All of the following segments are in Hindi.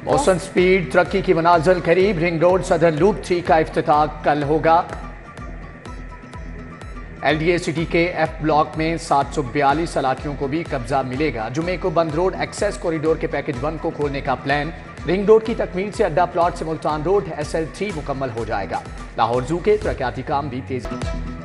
ओसन स्पीड तरक्की की मनाजिल करीब। रिंग रोड सदर लूप 3 का इफ्तिताह कल होगा। LDA सिटी के F ब्लॉक में 742 इलाकों को भी कब्जा मिलेगा। जुमे को बंद रोड एक्सेस कॉरिडोर के पैकेज 1 को खोलने का प्लान। रिंग रोड की तकमील से अड्डा प्लॉट से मुल्तान रोड SL3 मुकम्मल हो जाएगा। लाहौर जू के तरक्याती काम भी तेज।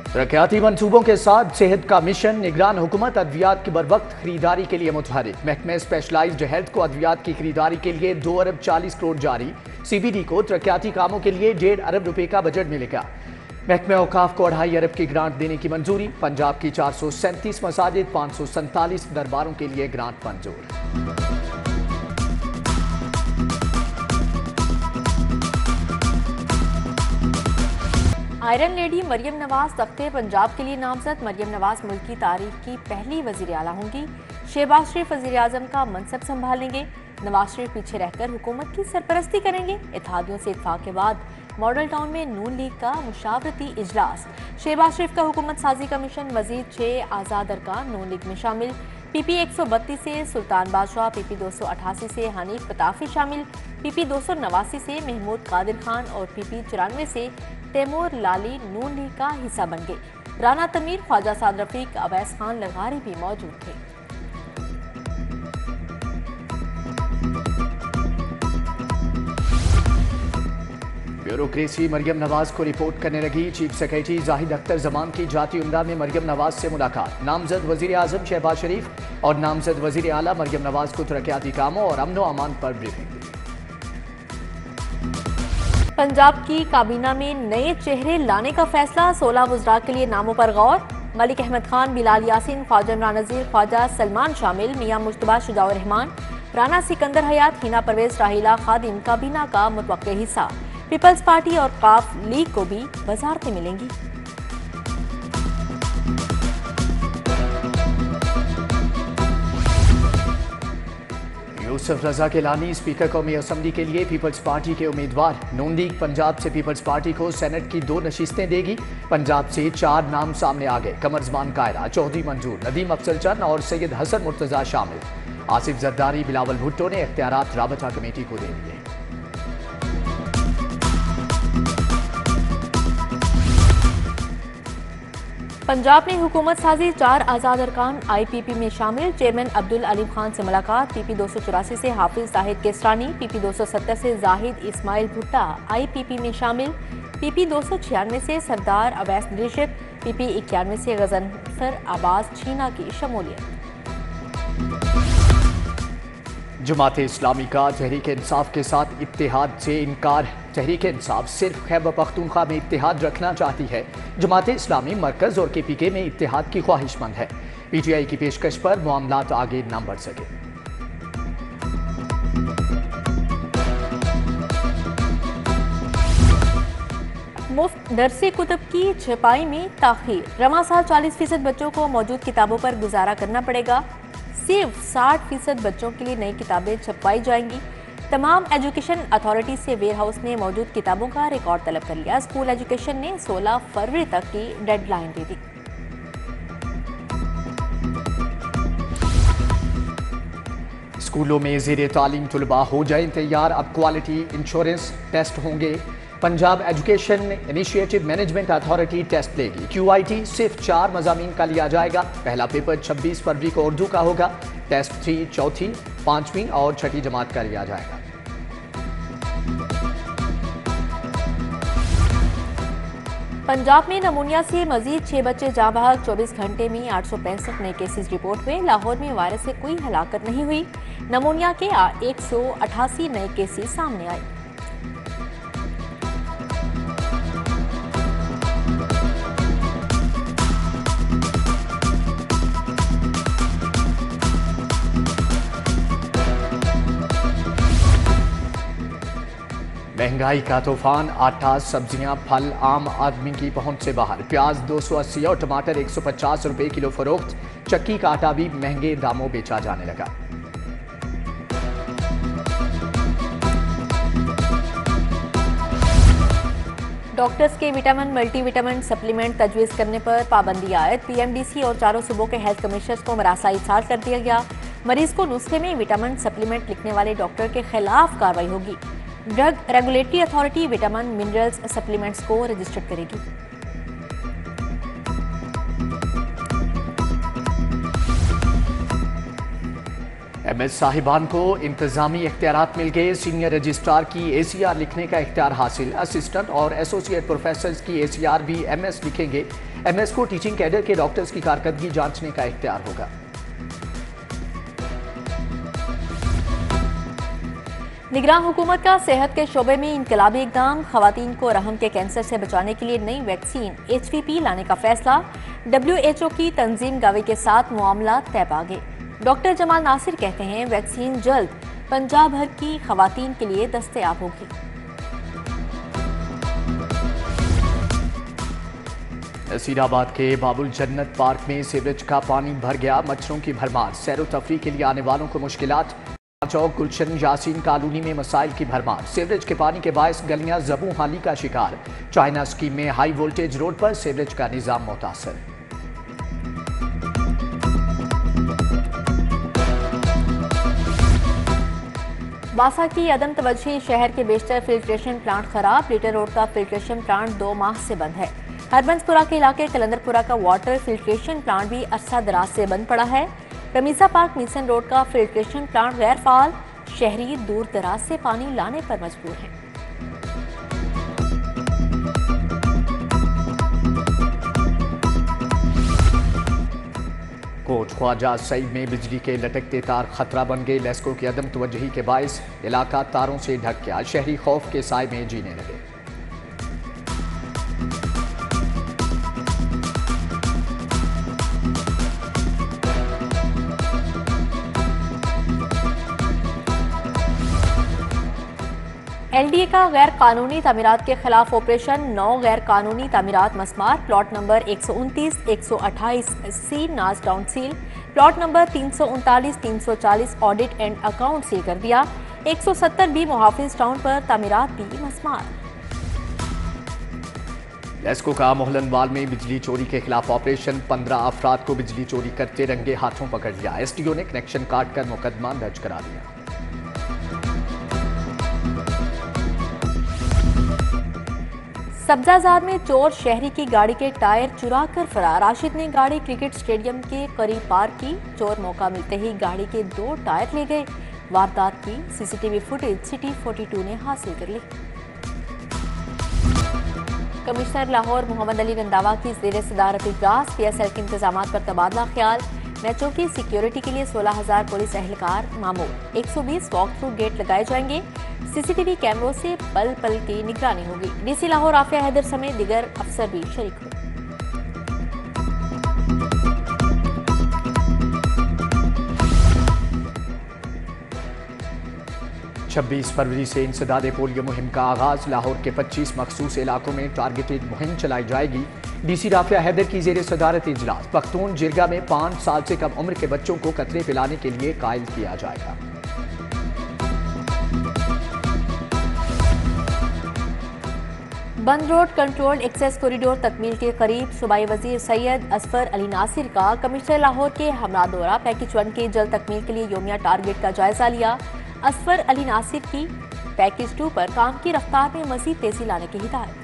तरक्याती मनसूबों के साथ सेहत का मिशन। निगरान हुकूमत अद्वियात की बरवक्त खरीदारी के लिए मुतहरिक। महकमे स्पेशलाइज्ड हेल्थ को अद्वियात की खरीदारी के लिए 2 अरब 40 करोड़ जारी। CBD को तरक्याती कामों के लिए 1.5 अरब रुपए का बजट मिलेगा। महकमे औकाफ को 2.5 अरब की ग्रांट देने की मंजूरी। पंजाब की 437 मसाजिद 547 दरबारों के लिए ग्रांट मंजूर। आयरन लेडी मरियम नवाज तख्ते पंजाब के लिए नामजद। मरियम नवाज मुल्क की तारीख की पहली वजीर आला होंगी। शहबाज शरीफ वजीर आजम का मनसब संभालेंगे। नवाज शरीफ पीछे रहकर हुकूमत की सरपरस्ती करेंगे। इत्तेहादियों से इत्तफाक के बाद मॉडल टाउन में नून लीग का मुशावरती इजलास। शहबाज शरीफ का हुकूमत साजी कमीशन। मजीद 6 आज़ाद अरकान नून लीग में शामिल। PP 132 से सुल्तान बादशाह, PP 288 से हनीफ पताफी शामिल, PP 289 से महमूद कादिर खान और PP 94 से तैमूर लाली नून लीग का हिस्सा बन गए। राना तमीर, ख्वाजा साद रफीक, अवैस खान लगारी भी मौजूद थे। ब्यूरोक्रेसी मरियम नवाज को रिपोर्ट करने लगी। चीफ सेक्रेटरी जाहिद अख्तर जमान की जाती उम्रा में मरियम नवाज से मुलाकात। नामजद वजीर आजम शहबाज शरीफ और नामजद वजीर आला मरियम नवाज को तरक्याती कामों और अमन व अमान पर ब्रीफिंग दी। पंजाब की काबीना में नए चेहरे लाने का फैसला। 16 वज़रा के लिए नामों पर गौर। मलिक अहमद खान, बिलाल यासीन, ख्वाजा इमरान नज़ीर, ख्वाजा सलमान शामिल। मियां मुश्तबा, शुजाउर रहमान, राना सिकंदर हयात, हिना परवेज, राहिला खादिम काबीना का मुतवक्के हिस्सा। पीपल्स पार्टी और काफ लीग को भी वजारतें मिलेंगी। यूसुफ रजा केलानी स्पीकर कौमी असम्बली के लिए पीपल्स पार्टी के उम्मीदवार। नून लीग पंजाब से पीपल्स पार्टी को सेनेट की 2 नशिस्तें देगी। पंजाब से 4 नाम सामने आ गए। कमर जमान कायरा, चौधरी मंजूर, नदीम अफजल चंद और सैयद हसन मुर्तजा शामिल। आसिफ जरदारी, बिलावल भुट्टो ने इख्तियारात राबता कमेटी को दे दिए। पंजाब ने हुकूमत साजी। 4 आज़ाद अरकान IPP में शामिल। चेयरमैन अब्दुल अलीम खान से मुलाकात। PP 284 से हाफिज जाहिद केसरानी, PP 270 से जाहिद इस्माइल भुट्टा IPP में शामिल। PP 296 से सरदार अवैस लीडरशिप, PP 91 से गजनफर अब्बास छीना की शमूलियत। जमात इस्लामी का तहरीक इंसाफ के साथ इत्तेहाद से इनकार। तहरीक इंसाफ सिर्फ खैबर पख्तूनख्वा में इत्तेहाद रखना चाहती है। जमात इस्लामी मरकज और KPK में इत्तेहाद की ख्वाहिशमंद है। PTI की पेशकश पर मामलात आगे न बढ़ सके। मुफ्त दरसे कुतुब की छपाई में ताखीर। रवां साल 40% बच्चों को मौजूद किताबों पर गुजारा करना पड़ेगा। सिर्फ 60% बच्चों के लिए नई किताबें छपवाई जाएंगी। तमाम एजुकेशन अथॉरिटी से वेयर हाउस ने मौजूद किताबों का रिकॉर्ड तलब कर लिया। स्कूल एजुकेशन ने 16 फरवरी तक की डेडलाइन दे दी। स्कूलों में ज़ेरे तालीम तलबा हो जाएं तैयार। अब क्वालिटी इंश्योरेंस टेस्ट होंगे। Punjab education initiative management authority test लेगी। QIT सिर्फ 4 मज़ामीन का लिया जाएगा। पहला पेपर 26 फरवरी को उर्दू का होगा। टेस्ट 3 चौथी, 5वीं और 6ठी जमात का लिया जाएगा। पंजाब में नमूनिया से मजीद 6 बच्चे जाँ बहक। 24 घंटे में 865 नए केसेस रिपोर्ट हुए। लाहौर में वायरस से कोई हलाकत नहीं हुई। नमूनिया के 188 नए केसेस सामने आए। महंगाई का तूफान। आटा, सब्जियां, फल आम आदमी की पहुंच से बाहर। प्याज 280 और टमाटर 150 रुपए किलो फरोख्त। चक्की का आटा भी महंगे दामों बेचा जाने लगा। डॉक्टर्स के विटामिन मल्टीविटामिन सप्लीमेंट तजवीज़ करने पर पाबंदी आयद। PMDC और चारों सूबों के हेल्थ कमिश्नर्स को मरासा इरसाल कर दिया गया। मरीज को नुस्खे में विटामिन सप्लीमेंट लिखने वाले डॉक्टर के खिलाफ कार्रवाई होगी। Drug regulatory authority vitamin minerals supplements को रजिस्टर्ड करेगी। MS साहिबान को इंतजामी इख्तियारात मिल गए। सीनियर रजिस्ट्रार की ACR लिखने का इख्तियार हासिल। असिस्टेंट और एसोसिएट प्रोफेसर की ACR भी MS लिखेंगे। MS को टीचिंग कैडर के डॉक्टर्स की कारकर्दगी जांचने का इख्तियार होगा। निगरान हुकूमत का सेहत के शोबे में इनकलाबी इकदाम। खवातीन को रहम के कैंसर से बचाने के लिए नई वैक्सीन HPV लाने का फैसला। WHO की तंजीम गावी के साथ मामला तय पा गए। डॉक्टर जमाल नासिर कहते हैं वैक्सीन जल्द पंजाब भर की खवातीन के लिए दस्तयाब होगी। नसीराबाद के बाबुल जन्नत पार्क में सीवरेज का पानी भर गया। मच्छरों की भरमार। सैरो तफरी के लिए आने वालों को मुश्किलात। चौक गुलशन यासीन कॉलोनी में मसाइल की भरमार। सीवरेज के पानी के बायस गलियां जबू हाली का शिकार। चाइना स्कीम में हाई वोल्टेज रोड पर सीवरेज का निजाम मुतासर। बासा की अदम तवज्जुही। शहर के बेशतर फिल्ट्रेशन प्लांट खराब। लीटर रोड का फिल्ट्रेशन प्लांट 2 माह से बंद है। हरबंसपुरा के इलाके कलंदरपुरा का वाटर फिल्ट्रेशन प्लांट भी अरसा दराज से बंद पड़ा है। रमीसा पार्क मिसन रोड का फिल्ट्रेशन प्लांट गैर फाल। शहरी दूर दराज से पानी लाने पर मजबूर हैं। कोट ख्वाजा सईद में बिजली के लटकते तार खतरा बन गए। लेस्को की अदम तवज्जुही के बायस इलाका तारों से ढक गया। शहरी खौफ के साए में जीने लगे। LDA का गैर कानूनी तामीरात के खिलाफ ऑपरेशन। 9 गैर कानूनी तामीरात मस्मार। प्लॉट नंबर 129, 128 सी नाज town seal. Plot number 339, 340 audit and account seal कर दिया। 170 बी मुहाफिज टाउन पर तामीरात भी मस्मार। लेस्को का मोहलनवाल में बिजली चोरी के खिलाफ ऑपरेशन। 15 अफराद को बिजली चोरी करते रंगे हाथों पकड़ लिया। SDO ने कनेक्शन काट कर मुकदमा दर्ज करा दिया। सब्जाजाद में चोर शहरी की गाड़ी के टायर चुरा कर फरार। राशिद ने गाड़ी क्रिकेट स्टेडियम के करीब पार्क की। चोर मौका मिलते ही गाड़ी के 2 टायर ले गए। वारदात की CCTV फुटेज सिटी 42 ने हासिल कर ली। कमिश्नर लाहौर मोहम्मद अली रंधावा की ज़ेर सदारत इजलास। PSL के इंतजामात पर तबादला ख्याल। मैचों की सिक्योरिटी के लिए 16,000 पुलिस एहलकार मामूल। 120 वॉक थ्रू गेट लगाए जाएंगे। CCTV कैमरों से पल पल की निगरानी होगी। DC लाहौर आफिया हैदर समेत दीगर अफसर भी शरीक हुए। छब्बीस फरवरी से इंसदाद पोलियो मुहिम का आगाज। लाहौर के 25 मखसूस इलाकों में टारगेटेड मुहिम चलाई जाएगी। DC राफिया हैदर की जेर सदारत इजलास। पख्तून जिरगा में 5 साल से कम उम्र के बच्चों को कतरे पिलाने के लिए कायल किया जाएगा। बंद रोड कंट्रोल्ड एक्सेस कॉरिडोर तकमील के करीब। सूबाई वजीर सैयद असफर अली नासिर का कमिश्नर लाहौर के हमरा दौरा। पैकेज 1 के जल्द तकमील के लिए योमिया टारगेट का जायजा लिया। असफर अली नासिर की पैकेज 2 पर काम की रफ्तार में मजीद तेजी लाने की हिदायत।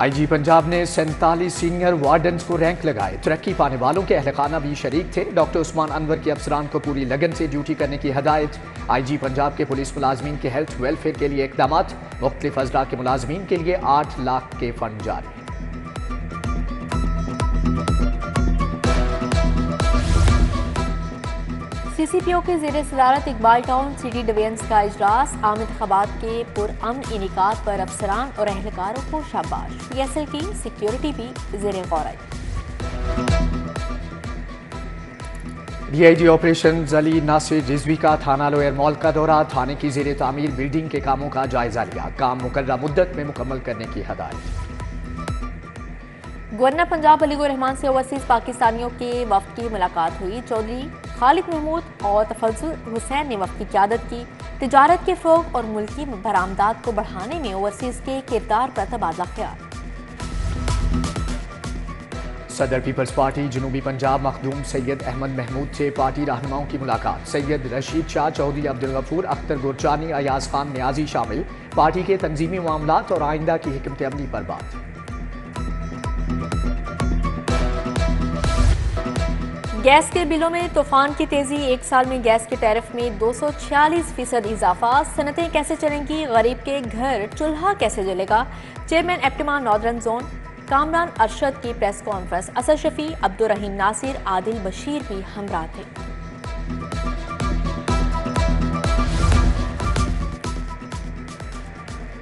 IG पंजाब ने 47 सीनियर वार्डन्स को रैंक लगाए। तरक्की पाने वालों के अहलखाना भी शरीक थे। डॉक्टर उस्मान अनवर के अफसरान को पूरी लगन से ड्यूटी करने की हदायत। IG पंजाब के पुलिस मुलाजमीन के हेल्थ वेलफेयर के लिए इकदामात। मुख्तलिफ अजला के मुलाजमीन के लिए 8 लाख के फंड जारी। CCPO के ज़ेर सदारत इकबाल टाउन सिटी डिवीजन का इजलास। आम इंतखाबात के पुरअमन इनेकाद पर अफसरान और अहलकारों को शाबाश। PSL की सिक्योरिटी भी ज़ेर गौर आई। DIG ऑपरेशन अली नासिर रिजवी का थाना लोयर मॉल का दौरा। थाने की ज़ेर तामीर बिल्डिंग के कामों का जायजा लिया। काम मुकर्ररा मुद्दत में मुकम्मल करने की हदायत। गवर्नर पंजाब अली रहमान से ओवरसीज पाकिस्तानियों के वफ्द की मुलाकात हुई। चौधरी खालिद महमूद और तफज्जुल हुसैन ने वफ्द की क़यादत की। तिजारत के फ़रोग़ और मुल्की बरामदात को बढ़ाने में ओवरसीज के किरदार पर तबादला ख्याल। सदर पीपल्स पार्टी जनूबी पंजाब मखदूम सैयद अहमद महमूद से पार्टी रहनुमाओं की मुलाकात। सैयद रशीद शाह चौधरी, अब्दुल गफूर, अख्तर गुरजानी, अयाज खान न्याजी शामिल। पार्टी के तंजीमी मामलात और आइंदा की हिकमत अमली पर बात। गैस के बिलों में तूफान की तेजी, एक साल में गैस के टैरिफ में 246% इजाफा। सनतें कैसे चलेंगी, गरीब के घर चूल्हा कैसे जलेगा। Chairman Aptma northern zone Kamran Arshad की प्रेस कॉन्फ्रेंस। असद शफी, अब्दुल रहीम नासिर, आदिल बशीर भी हमरा थे।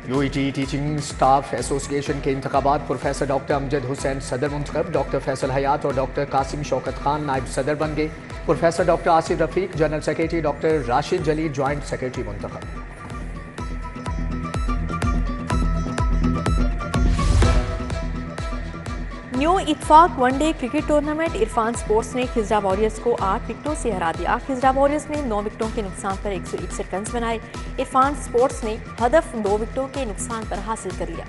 यूईटी टीचिंग स्टाफ एसोसिएशन के इंतखाबात। प्रोफेसर डॉक्टर अमजद हुसैन सदर मुंतखब। डॉक्टर फैसल हयात और डॉक्टर कासिम शौकत खान नायब सदर बन गए। Professor doctor Asif Rafiq general secretary, doctor Rashid Jalil joint secretary मुंतखब। New Ittefaq one day cricket tournament. Irfan sports ने खिजरा वॉरियर्स को 8 विकेटों से हरा दिया। खिजरा वॉरियर्स ने 9 विकेटों के नुकसान पर 161 रन बनाए। इरफान स्पोर्ट्स ने हदफ 2 विकेटों के नुकसान पर हासिल कर लिया।